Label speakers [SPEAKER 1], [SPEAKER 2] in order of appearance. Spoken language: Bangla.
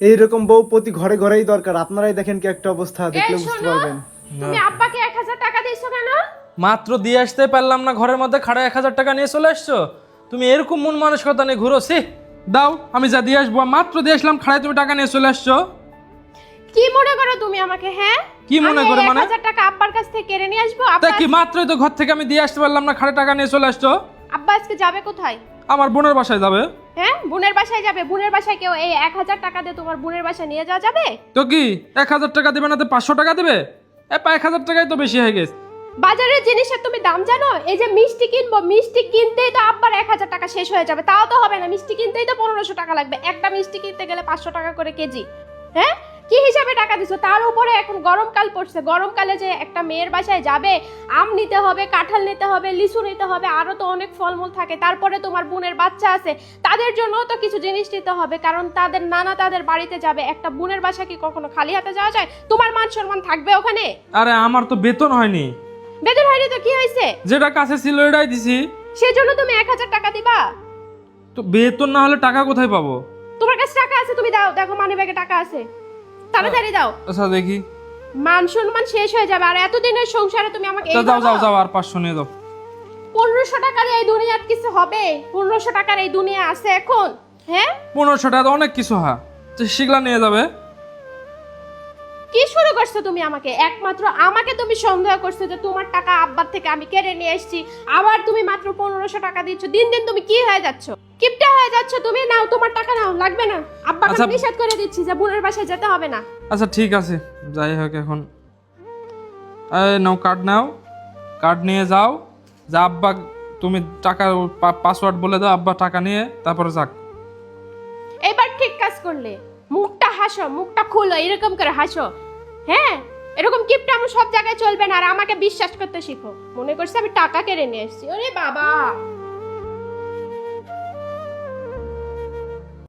[SPEAKER 1] এইরকম বউ প্রতি ঘরে ঘরেই দরকার। আপনারাই দেখেন কি একটা অবস্থা, দেখলে
[SPEAKER 2] এই
[SPEAKER 1] বুঝতে
[SPEAKER 2] শোনো,
[SPEAKER 1] পারবেন।
[SPEAKER 2] তুমি আব্বাকে 1000 টাকা দিয়েছো কেন?
[SPEAKER 3] মাত্র দিয়ে আসতে পারলাম না, ঘরের মধ্যে খাড়া 1000 টাকা নিয়ে চলে আসছো। তুমি এরকম মন মানসিকতা নিয়ে ঘুরো? সি দাও, আমি যা দিয়ে আসবো। মাত্র দিয়ে আসলাম, খাড়ায় তুমি টাকা নিয়ে চলে আসছো।
[SPEAKER 2] কি মনে করো তুমি আমাকে? হ্যাঁ,
[SPEAKER 3] কি মনে
[SPEAKER 2] আমি
[SPEAKER 3] করো মানে?
[SPEAKER 2] 1000 টাকা আব্বার কাছ থেকে কেড়ে নিয়ে আসবো?
[SPEAKER 3] তা
[SPEAKER 2] আব্বা
[SPEAKER 3] কি মাত্রই তো ঘর থেকে আমি দিয়ে আসতে পারলাম না, খাড়া টাকা নিয়ে চলে আসছো।
[SPEAKER 2] আব্বা আজকে যাবে কোথায়?
[SPEAKER 3] আমার বোনের বাসায় যাবে।
[SPEAKER 2] হ্যাঁ, বোনের বাসায় যাবে। বোনের বাসায় কেউ এই 1000 টাকা দিয়ে তোমার বোনের বাসায় নিয়ে যাওয়া যাবে?
[SPEAKER 3] তো কি 1000 টাকা দেবে না তো 500 টাকা দেবে? 1000 টাকাই তো বেশি হয়ে গেছে।
[SPEAKER 2] বাজারের জিনিসের তুমি দাম জানো? এই যে মিষ্টি কিনবো, মিষ্টি কিনতেই তো আব্বার 1000 টাকা শেষ হয়ে যাবে। তাও তো হবে না, মিষ্টি কিনতেই তো 1500 টাকা লাগবে। একটা মিষ্টি কিনতে গেলে 500 টাকা করে কেজি। হ্যাঁ, কি হিসাবে টাকা দিছো? তার উপরে এখন গরমকাল পড়ছে, গরমকালে যে একটা মেয়ের বাসায় যাবে, আম নিতে হবে, কাঁঠাল নিতে হবে, লিচু নিতে হবে, আরো তো অনেক ফলমূল থাকে। তারপরে তোমার বোনের বাচ্চা আছে, তাদের জন্য তো কিছু জিনিস নিতে হবে, কারণ তাদের নানা তাদের বাড়িতে যাবে। একটা বোনের বাসা কি কখনো খালি হাতে যাওয়া যায়? তোমার মান সম্মান থাকবে ওখানে?
[SPEAKER 3] আরে আমার তো বেতন হয়নি।
[SPEAKER 2] বেতন হয়নি তো কি হয়েছে?
[SPEAKER 3] যেটা কাছে ছিল এটাই দিছি।
[SPEAKER 2] সেজন্য তুমি 1000 টাকা দিবা?
[SPEAKER 3] তো বেতন না হলে টাকা কোথায় পাবো?
[SPEAKER 2] তোমার কাছে টাকা আছে, তুমি দাও। দেখো মানি ব্যাগে টাকা আছে, তাড়াতাড়ি দাও।
[SPEAKER 3] আচ্ছা দেখি।
[SPEAKER 2] মান সম্মান শেষ হয়ে যাবে। আর এতদিনের সংসারে তুমি আমাকে
[SPEAKER 3] তা যাও যাও যাও, আর 500 নিয়ে দাও।
[SPEAKER 2] 1500 টাকার এই দুনিয়ার কিছু হবে? 1500 টাকার এই দুনিয়া আছে এখন? হ্যাঁ,
[SPEAKER 3] 1500 টাকা তো অনেক কিছু। হ্যাঁ, তো সেগুলা নিয়ে যাবে।
[SPEAKER 2] কি শুরু করছো তুমি আমাকে? একমাত্র আমাকে তুমি সন্দেহ করছো যে তোমার টাকা আব্বার থেকে আমি কেড়ে নিয়ে এসেছি। আবার তুমি মাত্র 1500 টাকা দিচ্ছ। দিন দিন তুমি কি হয়ে যাচ্ছ? কিপটা হয়ে যাচ্ছ তুমি। নাও, তোমার টাকা নাও, লাগবে না। আব্বাকে
[SPEAKER 3] আচ্ছা।
[SPEAKER 2] আমি নিষেধ করে দিচ্ছি যে বোনের বাসায় যেতে হবে না।
[SPEAKER 3] আচ্ছা ঠিক আছে, যাই হোক এখন এই নাও কার্ড নাও, কার্ড নিয়ে যাও। যা আব্বা, তুমি টাকা পাসওয়ার্ড বলে দাও, আব্বা টাকা নিয়ে তারপরে যাক।
[SPEAKER 2] এবার ঠিক কাজ করলে। মুখটা হাসো, মুখটা খুলো, এরকম করে হাসো। হ্যাঁ, এরকম কিপটা আমার সব জায়গায় চলবে না। আর আমাকে বিশ্বাস করতে শিখো। মনে করছে আমি টাকা কেড়ে নিয়ে এসেছি? ওরে বাবা।